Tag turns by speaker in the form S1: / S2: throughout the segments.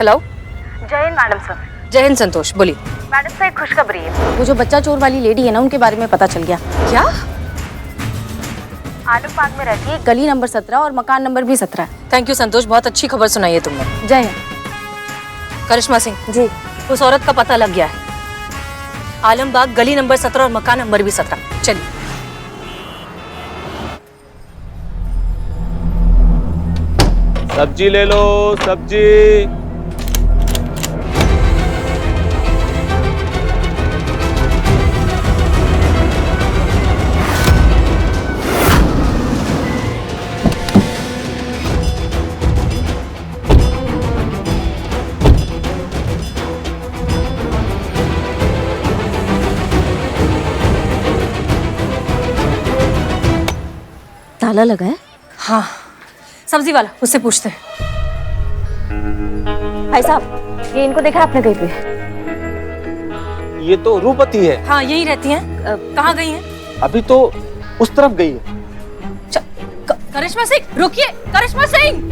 S1: Hello.
S2: जय Hind madam sir.
S1: जय हिंद संतोष, बोलिए।
S2: मैडम से एक खुशखबरी है। वो जो बच्चा चोर वाली लेडी है ना, उनके बारे में पता चल गया।
S1: क्या?
S2: आलम बाग में रहती है, गली नंबर 17 और मकान नंबर भी 17 है।
S1: थैंक यू संतोष, बहुत अच्छी खबर सुनाई है तुमने।
S2: जय हिंद।
S1: करिश्मा सिंह
S2: जी।
S1: उस औरत का पता लग गया है। आलमबाग गली नंबर 17 और मकान नंबर भी 17। चलिए।
S3: सब्जी ले लो, सब्जी।
S2: ताला लगा है?
S1: हाँ, सब्जी वाला, उससे पूछते हैं।
S2: भाई साहब, ये इनको देखा आपने कहीं पे?
S3: ये तो रूपती है।
S1: हाँ, यही रहती हैं। कहाँ गई हैं?
S3: अभी तो उस तरफ गई है।
S1: करिश्मा सिंह, रुकिए। करिश्मा सिंह!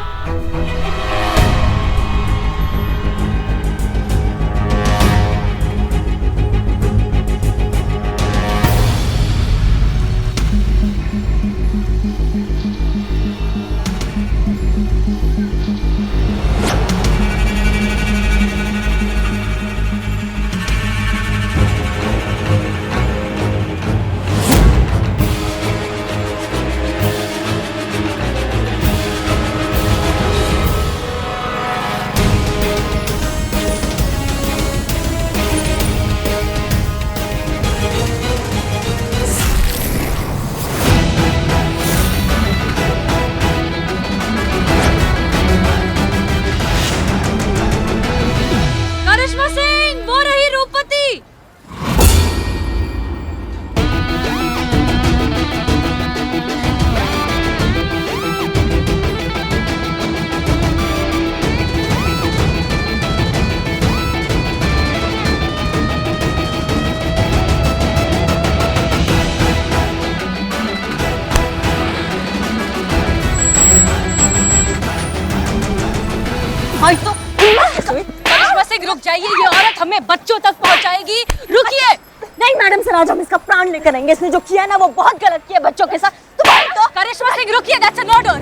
S1: करिश्मा सिंह, रुक जाइए। ये औरत हमें बच्चों तक पहुंचाएगी। रुकिए।
S2: नहीं मैडम सर, आज हम इसका प्राण लेकर आएंगे। इसने जो किया ना, वो बहुत गलत किया बच्चों के साथ। तुम्हारी तो
S1: करिश्मा सिंह, रुकिए। That's an order.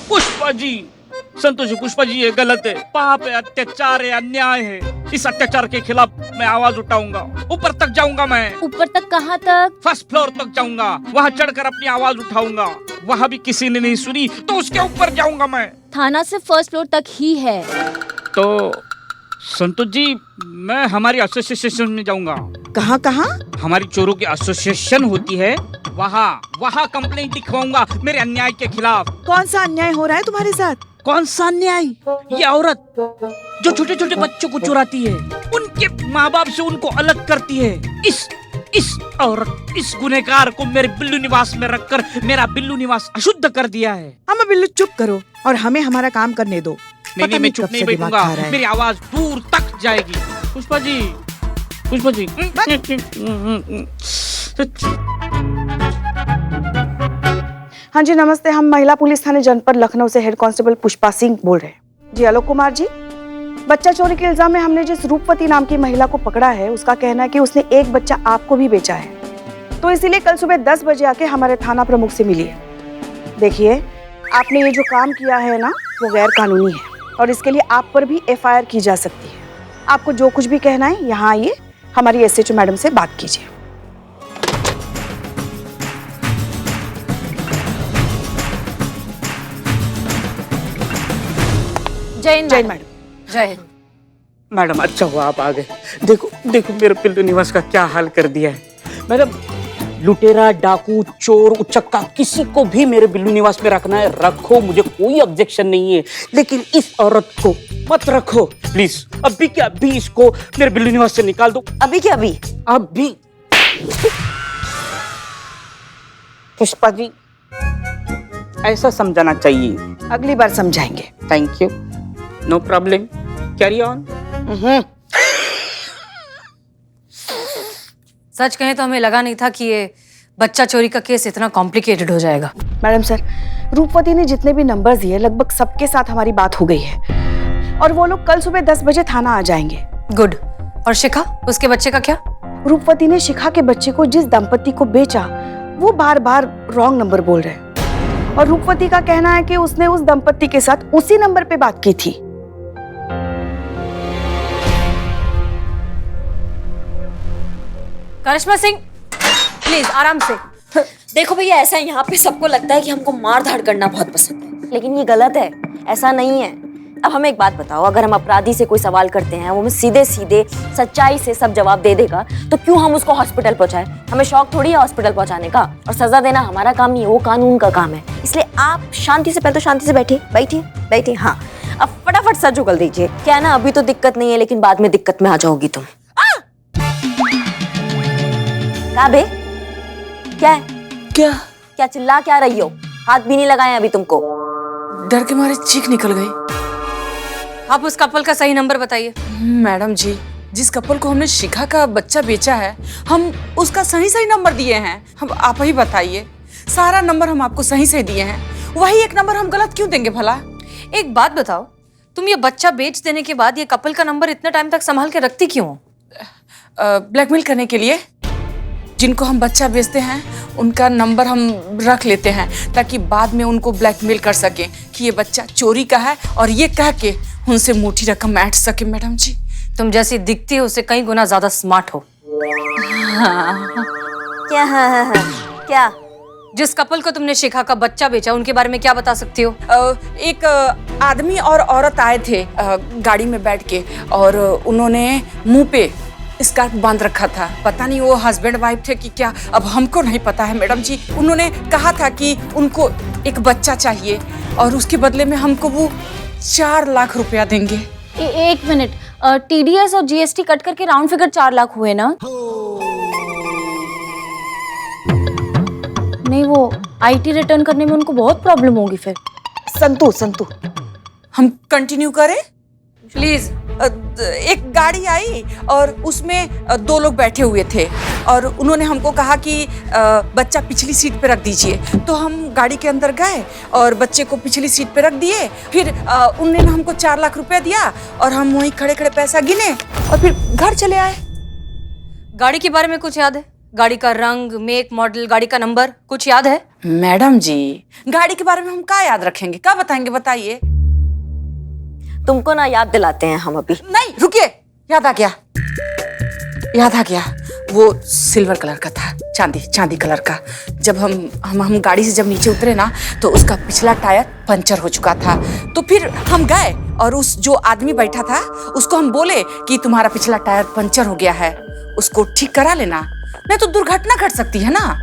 S4: Pushpa ji, Santosh ji, Pushpa ji ये गलत है। पाप है, अत्याचार है, अन्याय है। इस अत्याचार के खिलाफ मैं आवाज उठाऊंगा। ऊपर तक जाऊंगा मैं।
S2: ऊपर तक? कहाँ तक?
S4: फर्स्ट फ्लोर तक जाऊंगा। वहाँ चढ़कर अपनी आवाज उठाऊंगा। वहाँ भी किसी ने नहीं सुनी तो उसके ऊपर जाऊंगा मैं।
S2: थाना से फर्स्ट फ्लोर तक ही है।
S4: तो संतोष जी, मैं हमारी एसोसिएशन में जाऊंगा।
S5: कहाँ कहाँ?
S4: हमारी चोरों की एसोसिएशन होती है, वहाँ कंप्लेंट लिखवाऊंगा मेरे अन्याय के खिलाफ।
S5: कौन सा अन्याय हो रहा है तुम्हारे साथ?
S4: कौन सा अन्याय? ये औरत जो छोटे छोटे बच्चों को चुराती है, उनके माँ बाप से उनको अलग करती है। इस औरत, इस गुनहगार को मेरे बिल्लू निवास में रखकर मेरा बिल्लू निवास अशुद्ध कर दिया है।
S5: अम्मा बिल्लू चुप करो और हमें हमारा काम करने दो।
S4: नहीं, मैं चुप नहीं बैठूंगा। मेरी आवाज दूर तक जाएगी। पुष्पा जी, पुष्पा जी।
S5: हाँ जी, नमस्ते। हम महिला पुलिस थाने जनपद लखनऊ से हेड कांस्टेबल पुष्पा सिंह बोल रहे हैं। जी आलोक कुमार जी, बच्चा चोरी के इल्जाम में हमने जिस रूपवती नाम की महिला को पकड़ा है, उसका कहना है कि उसने एक बच्चा आपको भी बेचा है। तो इसीलिए कल सुबह 10 बजे आके हमारे थाना प्रमुख से मिली है। देखिए, आपने ये जो काम किया है ना, वो गैर कानूनी है और इसके लिए आप पर भी FIR की जा सकती है। आपको जो कुछ भी कहना है, यहाँ आइए, हमारी SHO मैडम से बात कीजिए।
S2: जय हिंद
S5: मैडम।
S1: जय हिंद।
S4: मैडम, अच्छा हुआ आप आ गए। देखो देखो, मेरे बिल्लू निवास का क्या हाल कर दिया है। मैडम, लुटेरा, डाकू, चोर, उचक्का, किसी को भी मेरे बिल्लू निवास में रखना है, रखो, मुझे कोई ऑब्जेक्शन नहीं है। लेकिन इस औरत को मत रखो प्लीज। अभी क्या अभी इसको मेरे बिल्लू निवास से निकाल दो।
S5: अभी क्या अभी?
S4: अभी। पुष्पा जी, ऐसा समझाना चाहिए।
S5: अगली बार समझाएंगे।
S4: Thank you, no problem, carry on.
S1: सच कहें तो हमें लगा नहीं था कि ये बच्चा चोरी का केस इतना कॉम्प्लिकेटेड हो जाएगा।
S5: मैडम सर, रूपवती ने जितने भी नंबर्स दिए लगभग सबके साथ हमारी बात हो गई है और वो लोग कल सुबह 10 बजे थाना आ जाएंगे।
S1: गुड। और शिखा, उसके बच्चे का क्या?
S5: रूपवती ने शिखा के बच्चे को जिस दंपति को बेचा वो बार बार रॉन्ग नंबर बोल रहे हैं और रूपवती का कहना है कि उसने उस दंपति के साथ उसी नंबर पे बात की थी।
S1: करिश्मा सिंह, प्लीज आराम से।
S2: देखो भैया, ऐसा यहाँ पे सबको लगता है कि हमको मार धाड़ करना बहुत पसंद है, लेकिन ये गलत है, ऐसा नहीं है। अब हमें एक बात बताओ, अगर हम अपराधी से कोई सवाल करते हैं, वो हमें सीधे सीधे सच्चाई से सब जवाब दे देगा, तो क्यों हम उसको हॉस्पिटल पहुंचाएं? हमें शौक थोड़ी है हॉस्पिटल पहुंचाने का, और सजा देना हमारा काम नहीं है, वो कानून का काम है। इसलिए आप शांति से, पहले तो शांति से बैठिए। हाँ, अब फटाफट सर उगल दीजिए। क्या है ना, अभी तो दिक्कत नहीं है, लेकिन बाद में दिक्कत में आ जाओगी तुम। क्या बे, क्या है? क्या चिल्ला क्या रही हो? हाथ भी नहीं लगाए अभी तुमको।
S6: डर के मारे चीख निकल गई।
S1: आप उस कपल का सही नंबर बताइए।
S6: मैडम जी, जिस कपल को हमने शिखा का बच्चा बेचा है, हम उसका सही नंबर दिए हैं। हम आप ही बताइए, सारा नंबर हम आपको सही दिए हैं, वही एक नंबर हम गलत क्यों देंगे भला?
S1: एक बात बताओ, तुम ये बच्चा बेच देने के बाद ये कपल का नंबर इतने टाइम तक संभाल के रखती क्यों?
S6: ब्लैकमेल करने के लिए। जिनको हम बच्चा बेचते हैं उनका नंबर हम रख लेते हैं ताकि बाद में उनको ब्लैकमेल कर सकें कि ये बच्चा चोरी का है, और ये कह के उनसे मोटी रकम ऐंठ सके। मैडम जी,
S1: तुम जैसी दिखती हो उससे कई गुना ज्यादा स्मार्ट हो।
S2: क्या? हाँ, क्या?
S1: जिस कपल को तुमने शिखा का बच्चा बेचा, उनके बारे में क्या बता सकती हो?
S6: एक आदमी और औरत आए थे गाड़ी में बैठ के, और उन्होंने मुंह पे स्कार्फ बांध रखा था। पता नहीं वो हस्बैंड वाइफ थे कि क्या, अब हमको नहीं पता है मैडम जी। उन्होंने कहा था कि उनको एक बच्चा चाहिए और उसके बदले में हमको वो 4 लाख रुपया देंगे।
S7: एक मिनट, TDS और GST कट करके राउंड फिगर 4 लाख हुए ना? नहीं, वो IT रिटर्न करने में उनको बहुत प्रॉब्लम होगी फिर।
S5: संतु
S6: हम कंटिन्यू करें?
S1: प्लीज।
S6: एक गाड़ी आई और उसमें 2 लोग बैठे हुए थे और उन्होंने हमको कहा कि बच्चा पिछली सीट पे रख दीजिए। तो हम गाड़ी के अंदर गए और बच्चे को पिछली सीट पे रख दिए। फिर उन्होंने हमको 4 लाख रुपया दिया और हम वहीं खड़े खड़े पैसा गिने और फिर घर चले आए।
S1: गाड़ी के बारे में कुछ याद है? गाड़ी का रंग, मेक, मॉडल, गाड़ी का नंबर कुछ याद है?
S6: मैडम जी, गाड़ी के बारे में हम क्या याद रखेंगे, क्या बताएंगे बताइए?
S2: तुमको ना याद दिलाते हैं हम अभी।
S6: नहीं, रुकिए, याद आ गया। वो सिल्वर कलर का था, चांदी कलर का। जब हम गाड़ी से जब नीचे उतरे ना, तो उसका पिछला टायर पंचर हो चुका था। तो फिर हम गए और उस जो आदमी बैठा था उसको हम बोले कि तुम्हारा पिछला टायर पंचर हो गया है, उसको ठीक करा लेना, नहीं तो दुर्घटना घट सकती है ना।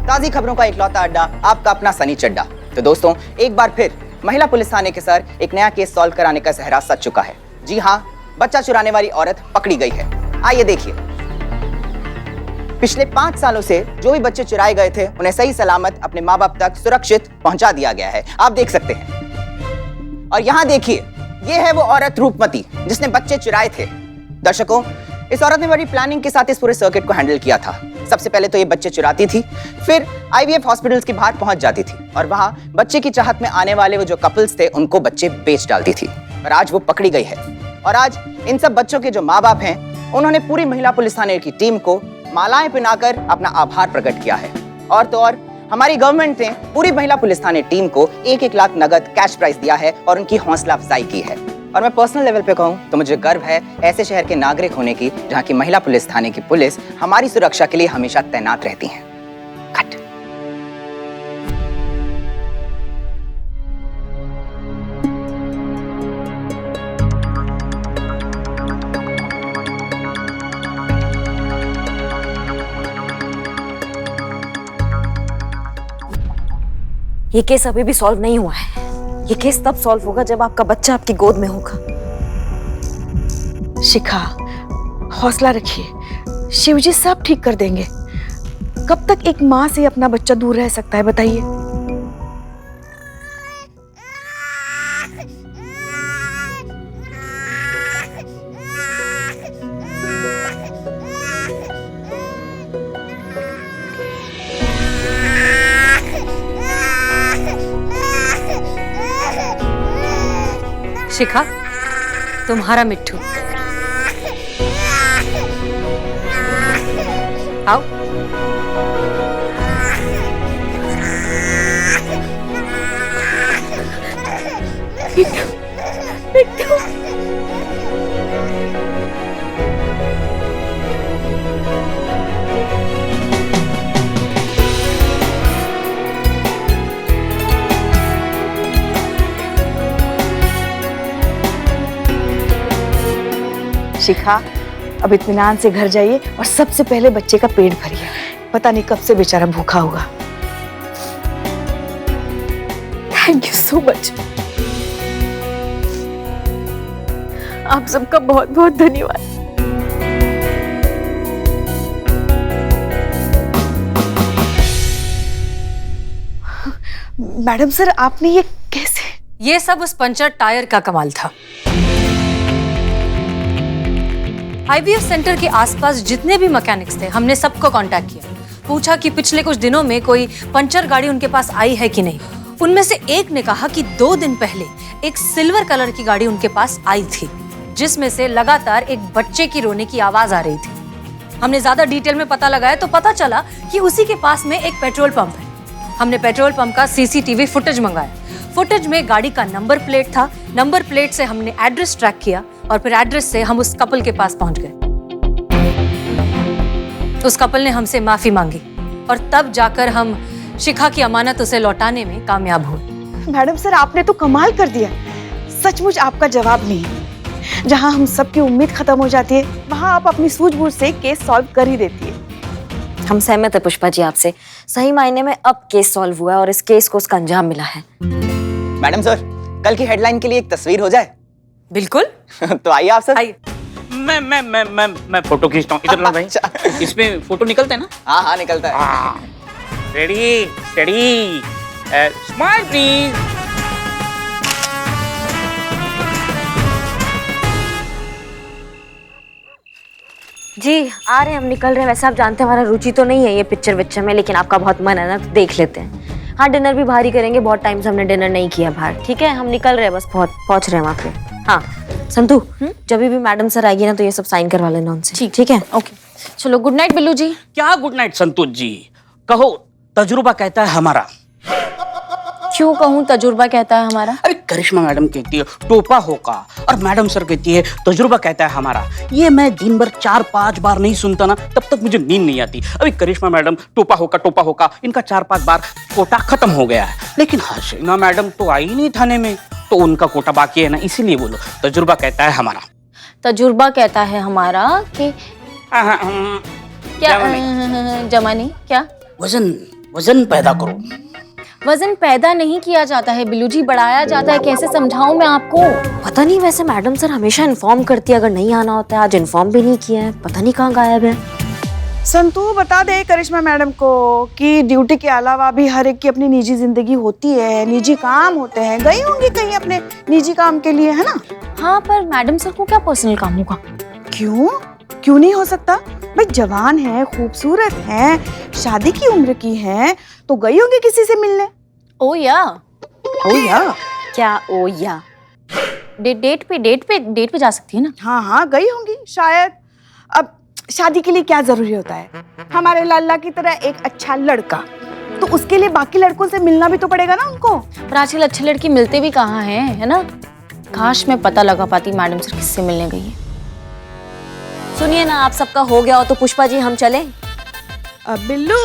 S8: ताज़ी खबरों का इकलौता अड्डा, आपका अपना सनी चड्डा। तो दोस्तों, एक बार फिर महिला पुलिस थाने के सर एक नया केस सॉल्व कराने का सहरा सच चुका है। जी हाँ, बच्चा चुराने वाली औरत पकड़ी गई है। आइए देखिए। पिछले 5 सालों से जो भी बच्चे चुराए गए थे उन्हें सही सलामत अपने माँ बाप तक सुरक्षित पहुंचा दिया गया है। आप देख सकते हैं। और यहाँ देखिए, ये है वो औरत रूपमती जिसने बच्चे चुराए थे। दर्शकों, इस औरत ने बड़ी प्लानिंग के साथ इस पूरे सर्किट को हैंडल किया था। सबसे पहले तो ये बच्चे चुराती थी, फिर IVF हॉस्पिटल्स के बाहर पहुंच जाती थी और वहां बच्चे की चाहत में आने वाले वो जो कपल्स थे उनको बच्चे बेच डालती थी। और आज वो पकड़ी गई है और आज इन सब बच्चों के जो माँ बाप हैं उन्होंने पूरी महिला पुलिस थाने की टीम को मालाएं पहनाकर अपना आभार प्रकट किया है। और तो और हमारी गवर्नमेंट ने पूरी महिला पुलिस थाने टीम को 1-1 लाख नगद कैश प्राइज दिया है और उनकी हौसला अफजाई की है। और मैं पर्सनल लेवल पे कहूँ तो मुझे गर्व है ऐसे शहर के नागरिक होने की जहाँ की महिला पुलिस थाने की पुलिस हमारी सुरक्षा के लिए हमेशा तैनात रहती हैं। कट।
S2: ये केस अभी भी सॉल्व नहीं हुआ है। ये केस तब सॉल्व होगा जब आपका बच्चा आपकी गोद में होगा।
S5: शिखा, हौसला रखिए, शिवजी सब ठीक कर देंगे। कब तक एक माँ से अपना बच्चा दूर रह सकता है बताइए?
S1: शिखा, तुम्हारा मिट्ठू। आओ।
S5: शिखा, अब इत्मीनान से घर जाइए और सबसे पहले बच्चे का पेट भरिए। पता नहीं कब से बेचारा भूखा होगा।
S2: Thank you so much. आप सबका बहुत बहुत धन्यवाद।
S5: मैडम सर, आपने ये कैसे?
S1: ये सब उस पंचर टायर का कमाल था। आईवीएफ सेंटर के आसपास जितने भी मैकेनिक्स थे, हमने सबको कांटेक्ट किया, पूछा कि पिछले कुछ दिनों में कोई पंचर गाड़ी उनके पास आई है कि नहीं। उनमें से एक ने कहा कि 2 दिन पहले एक सिल्वर कलर की गाड़ी उनके पास आई थी, जिसमें से लगातार एक बच्चे की रोने की आवाज आ रही थी। हमने ज्यादा डिटेल में पता लगाया तो पता चला कि उसी के पास में एक पेट्रोल पंप है। हमने पेट्रोल पंप का सीसीटीवी फुटेज मंगाया। फुटेज में गाड़ी का नंबर प्लेट था। नंबर प्लेट से हमने एड्रेस ट्रैक किया और फिर एड्रेस से हम उस कपल के पास पहुंच गए। उस कपल ने हमसे माफी मांगी और तब जाकर हम शिखा की अमानत उसे लौटाने में कामयाब हुए।
S5: मैडम सर, आपने तो कमाल कर दिया। सचमुच आपका जवाब नहीं है। जहां हम सबकी उम्मीद खत्म हो जाती है, वहां आप अपनी सूझबूझ से केस सॉल्व कर ही देती है।
S2: हम सहमत है पुष्पा जी आपसे। सही मायने में अब केस सॉल्व हुआ है और इस केस को उसका अंजाम मिला है।
S8: मैडम सर, कल की हेडलाइन के लिए एक तस्वीर हो जाए?
S1: बिल्कुल।
S8: तो आइए आप सर।
S1: आइए।
S4: मैं फोटो खींचता हूँ। इधर ला भाई। इसमें फोटो निकलते हैं ना?
S8: हाँ हाँ, निकलता है।
S4: Ready steady smile please.
S2: जी आ रहे हैं, हम निकल रहे हैं। वैसे आप जानते हैं हमारा रुचि तो नहीं है ये पिक्चर विक्चर में, लेकिन आपका बहुत मन है ना, तो देख लेते हैं। हाँ, डिनर भी बाहर ही करेंगे। बहुत टाइम से हमने डिनर नहीं किया बाहर। ठीक है, हम निकल रहे हैं, बस पहुंच रहे हैं वहाँ पे। हाँ संतू, जब भी मैडम सर आएगी ना तो ये सब साइन करवा लेना उनसे। ठीक है, ओके।
S7: चलो, गुड नाइट बिल्लू जी।
S4: क्या गुड नाइट संतोष जी? कहो, तजुर्बा कहता है हमारा।
S7: क्यों कहूँ तजुर्बा कहता है हमारा?
S4: अरे करिश्मा मैडम कहती है टोपा होगा और मैडम सर कहती है तजुर्बा कहता है हमारा। ये मैं दिन भर 4-5 बार नहीं सुनता ना, तब तक मुझे नींद नहीं आती। अभी करिश्मा मैडम टोपा होगा इनका 4-5 बार कोटा खत्म हो गया है, लेकिन हसीना मैडम तो आई नहीं थाने में, तो उनका कोटा बाकी है ना, इसीलिए बोलो तजुर्बा कहता है हमारा।
S7: तजुर्बा कहता है हमारा कि क्या? जमा नहीं क्या?
S4: वजन पैदा करो।
S7: वजन पैदा नहीं किया जाता है बिल्लू जी, बढ़ाया जाता है। कैसे समझाऊं मैं आपको?
S2: पता नहीं, वैसे मैडम सर हमेशा इन्फॉर्म करती है अगर नहीं आना होता है। आज इन्फॉर्म भी नहीं किया है, पता नहीं कहाँ गायब है।
S5: संतू, बता दे करिश्मा मैडम को कि ड्यूटी के अलावा भी हर एक की अपनी निजी जिंदगी होती है, निजी काम होते हैं। गई होंगी कहीं अपने निजी काम के लिए, है ना?
S7: हाँ, पर मैडम सर को क्या पर्सनल काम होगा?
S5: क्यों नहीं हो सकता? भाई जवान है, खूबसूरत है, शादी की उम्र की है, तो गई होंगी किसी से मिलने।
S7: ओ या
S2: क्या ओ या?
S7: डेट पे जा सकती है ना?
S5: हाँ, गई होंगी शायद। अब शादी के लिए क्या जरूरी होता है? हमारे लाला की तरह एक अच्छा लड़का, तो उसके लिए बाकी लड़कों से मिलना भी तो पड़ेगा ना उनको।
S7: पर आजकल अच्छे लड़के मिलते भी कहाँ हैं, है ना? काश मैं पता लगा पाती मैडम सर किससे मिलने गई है।
S2: सुनिए ना, आप सबका हो गया हो तो पुष्पा जी हम चलें?
S5: बिल्लू,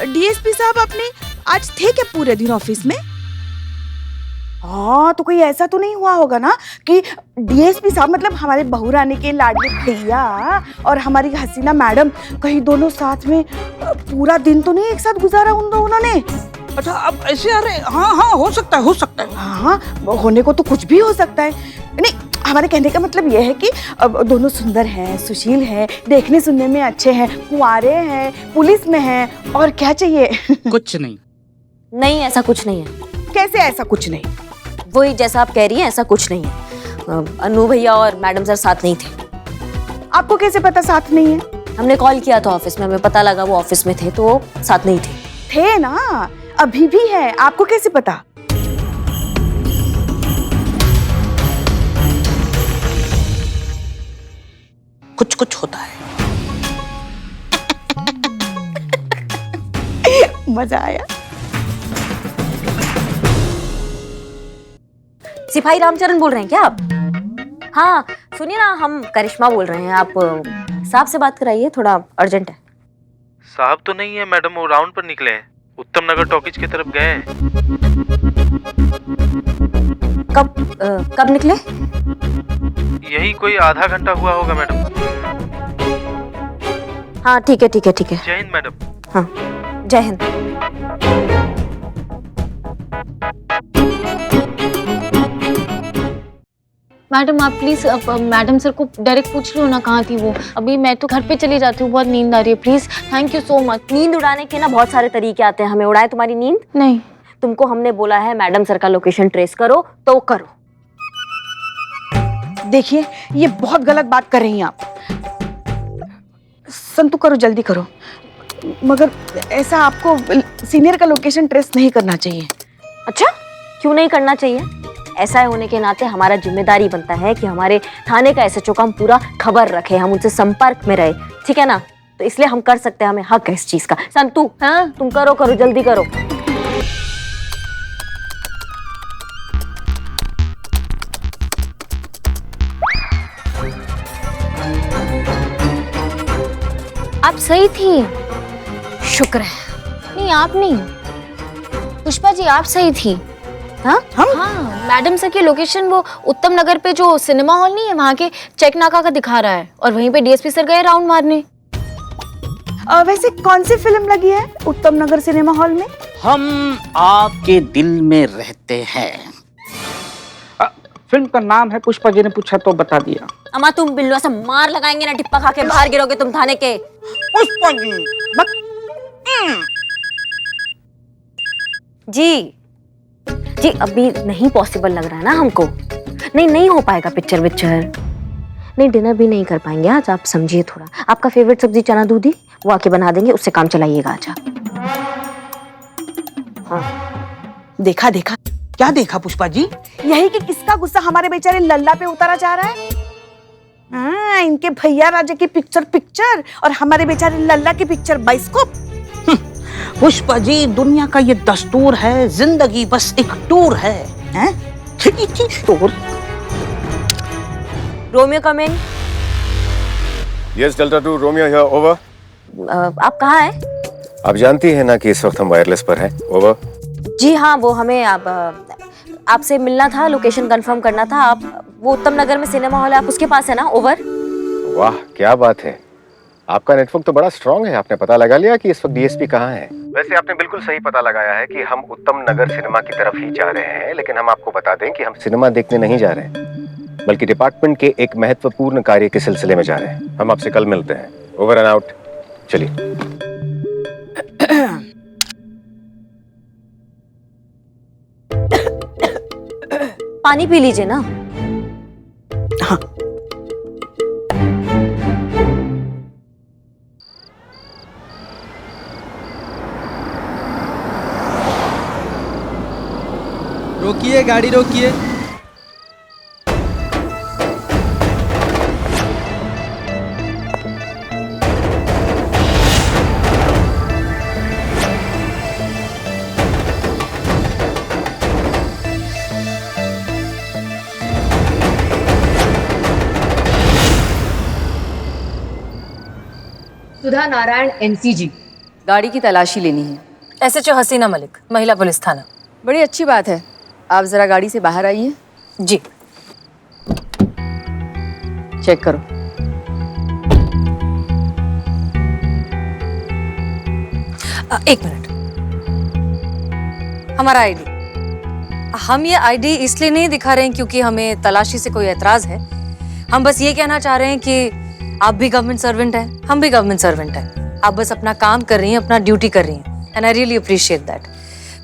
S5: डीएसपी साहब अपने आज थे क्या पूरे दिन ऑफिस में? हाँ, तो कोई ऐसा तो नहीं हुआ होगा ना कि डीएसपी साहब मतलब हमारे बहू रानी के लाडले भैया और हमारी हसीना मैडम कहीं दोनों साथ में पूरा दिन तो नहीं एक साथ गुजारा उन दोनों ने?
S4: अच्छा, अब ऐसे आ रहे? हाँ, हो सकता है।
S5: हाँ, होने को तो कुछ भी हो सकता है। नहीं, हमारे कहने का मतलब यह है कि अब दोनों सुंदर हैं, सुशील हैं, देखने सुनने में अच्छे हैं, कुंवारे हैं, पुलिस में हैं, और क्या चाहिए?
S4: कुछ नहीं,
S2: ऐसा कुछ नहीं है।
S5: कैसे ऐसा कुछ नहीं?
S2: वही जैसा आप कह रही हैं, ऐसा कुछ नहीं है। अनु भैया और मैडम सर साथ नहीं थे।
S5: आपको कैसे पता साथ नहीं है?
S2: हमने कॉल किया था ऑफिस में, हमें पता लगा वो ऑफिस में थे, तो वो साथ नहीं थे
S5: ना, अभी भी है। आपको कैसे पता?
S4: कुछ कुछ होता है।
S5: मजा आया।
S2: सिपाही रामचरण बोल रहे हैं क्या आप? हाँ सुनिए ना, हम करिश्मा बोल रहे हैं। आप साहब से बात कराइए, थोड़ा अर्जेंट है।
S9: साहब तो नहीं है मैडम, वो राउंड पर निकले हैं, उत्तम नगर टॉकीज की तरफ गए हैं।
S2: कब निकले?
S9: यही कोई आधा घंटा हुआ होगा मैडम।
S2: हाँ ठीक है ठीक है ठीक है।
S9: जय हिंद मैडम।
S2: हाँ जय हिंद।
S7: मैडम आप प्लीज मैडम सर को डायरेक्ट पूछ लो ना कहाँ थी वो। अभी मैं तो घर पे चली जाती हूँ, बहुत नींद आ रही है। Please, thank you so much.
S2: नींद उड़ाने के ना बहुत सारे तरीके आते हैं, हमें उड़ाए तुम्हारी नींद?
S7: नहीं,
S2: तुमको हमने बोला है मैडम सर का लोकेशन ट्रेस करो तो करो।
S5: देखिए ये बहुत गलत बात कर रही हैं आप। संतु करो, जल्दी करो। मगर ऐसा आपको सीनियर का लोकेशन ट्रेस नहीं करना चाहिए।
S2: अच्छा क्यों नहीं करना चाहिए? ऐसा होने के नाते हमारा जिम्मेदारी बनता है कि हमारे थाने का एसएचओ का हम पूरा खबर रखें, हम उनसे संपर्क में रहे, ठीक है ना? तो इसलिए हम कर सकते हैं, हमें हक है इस चीज का। संतु हाँ तुम करो करो, जल्दी करो।
S7: आप सही थी।
S2: शुक्र है।
S7: नहीं आप नहीं, पुष्पा जी आप सही थी।
S2: हाँ
S7: हाँ, मैडम सर की लोकेशन वो उत्तम नगर पे जो सिनेमा हॉल नहीं है वहाँ के चेक नाका का दिखा रहा है, और वहीं पे डीएसपी सर गए राउंड मारने।
S5: वैसे कौन सी फिल्म लगी है उत्तम नगर सिनेमा हॉल में?
S4: हम आपके दिल में रहते हैं। फिल्म का नाम है, पुष्पा जी ने पूछा तो बता दिया।
S2: अम्मा तुम बिल्लुआ से मार लगाएंगे ना, टिप्पा खा के बाहर गिरोगे तुम थाने के।
S4: पुष्पा जी
S2: जी जी अभी नहीं पॉसिबल लग रहा है ना हमको। नहीं हो पाएगा पिक्चर विक्चर। नहीं डिनर भी नहीं कर पाएंगे आज, आप समझिए थोड़ा। आपका फेवरेट सब्जी चना दूधी वो आके बना देंगे, उससे काम चलाइएगा आज आप। हाँ
S5: देखा देखा,
S4: क्या देखा पुष्पा जी?
S5: यही कि किसका गुस्सा हमारे बेचारे लल्ला पे उतारा जा रहा है। हाँ, इनके भैया राजा की पिक्चर और हमारे बेचारे लल्ला की पिक्चर बाइस्कोप।
S4: पुष्पा जी दुनिया का ये दस्तूर है, जिंदगी बस एक टूर है, हैं? Tour.
S2: Romeo come in.
S10: Yes delta 2 Romeo here, over.
S2: आप कहाँ हैं?
S10: आप जानती हैं ना कि इस वक्त हम वायरलेस पर हैं, ओवर।
S2: जी हाँ, वो हमें आपसे मिलना था, लोकेशन कंफर्म करना था। आप वो उत्तम नगर में सिनेमा हॉल है, आप उसके पास है ना, ओवर।
S10: वाह क्या बात है, आपका नेटवर्क तो बड़ा स्ट्रांग है। आपने पता लगा लिया कि इस वक्त डीएसपी कहाँ है। वैसे आपने बिल्कुल सही पता लगाया है कि हम उत्तम नगर सिनेमा की तरफ ही जा रहे हैं, लेकिन हम आपको बता दें कि हम सिनेमा देखने नहीं जा रहे हैं, बल्कि डिपार्टमेंट के एक महत्वपूर्ण कार्य के सिलसिले में जा रहे हैं। हम आपसे कल मिलते हैं, ओवर एंड आउट। चलिए।
S2: पानी पी लीजिए ना।
S5: हाँ
S11: रोकिए, गाड़ी रोकिए।
S12: सुधा नारायण एनसीजी, गाड़ी की तलाशी लेनी है।
S1: एसएचओ हसीना मलिक, महिला पुलिस थाना।
S12: बड़ी अच्छी बात है, आप जरा गाड़ी से बाहर आइए।
S1: जी
S12: चेक करो।
S1: एक मिनट, हमारा आईडी। हम ये आईडी इसलिए नहीं दिखा रहे हैं क्योंकि हमें तलाशी से कोई एतराज है। हम बस ये कहना चाह रहे हैं कि आप भी गवर्नमेंट सर्वेंट हैं, हम भी गवर्नमेंट सर्वेंट हैं। आप बस अपना काम कर रही हैं, अपना ड्यूटी कर रही हैं, and I really appreciate that.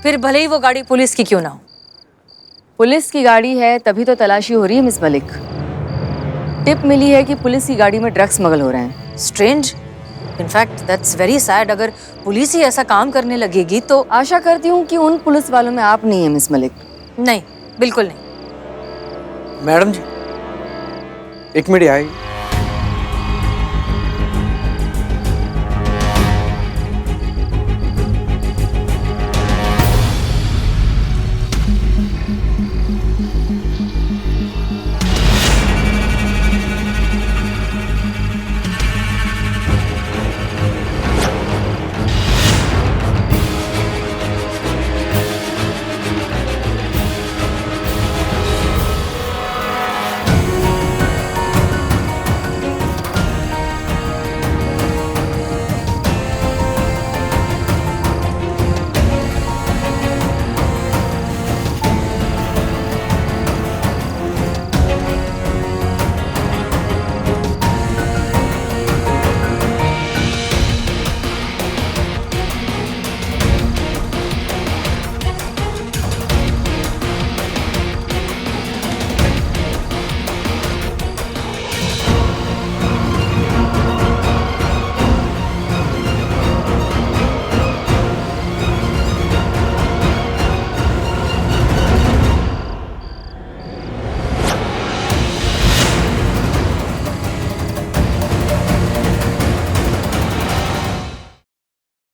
S1: फिर भले ही वो गाड़ी पुलिस की क्यों ना हो।
S12: पुलिस की गाड़ी है तभी तो तलाशी हो रही है मिस मलिक। टिप मिली है कि पुलिस की गाड़ी में ड्रग्स स्मगल हो रहे हैं।
S1: Strange, in fact that's very sad. अगर पुलिस ही ऐसा काम करने लगेगी तो
S12: आशा करती हूँ कि उन पुलिस वालों में आप नहीं है मिस मलिक।
S1: नहीं, बिल्कुल नहीं।
S11: मैडम जी एक मिनट आइए।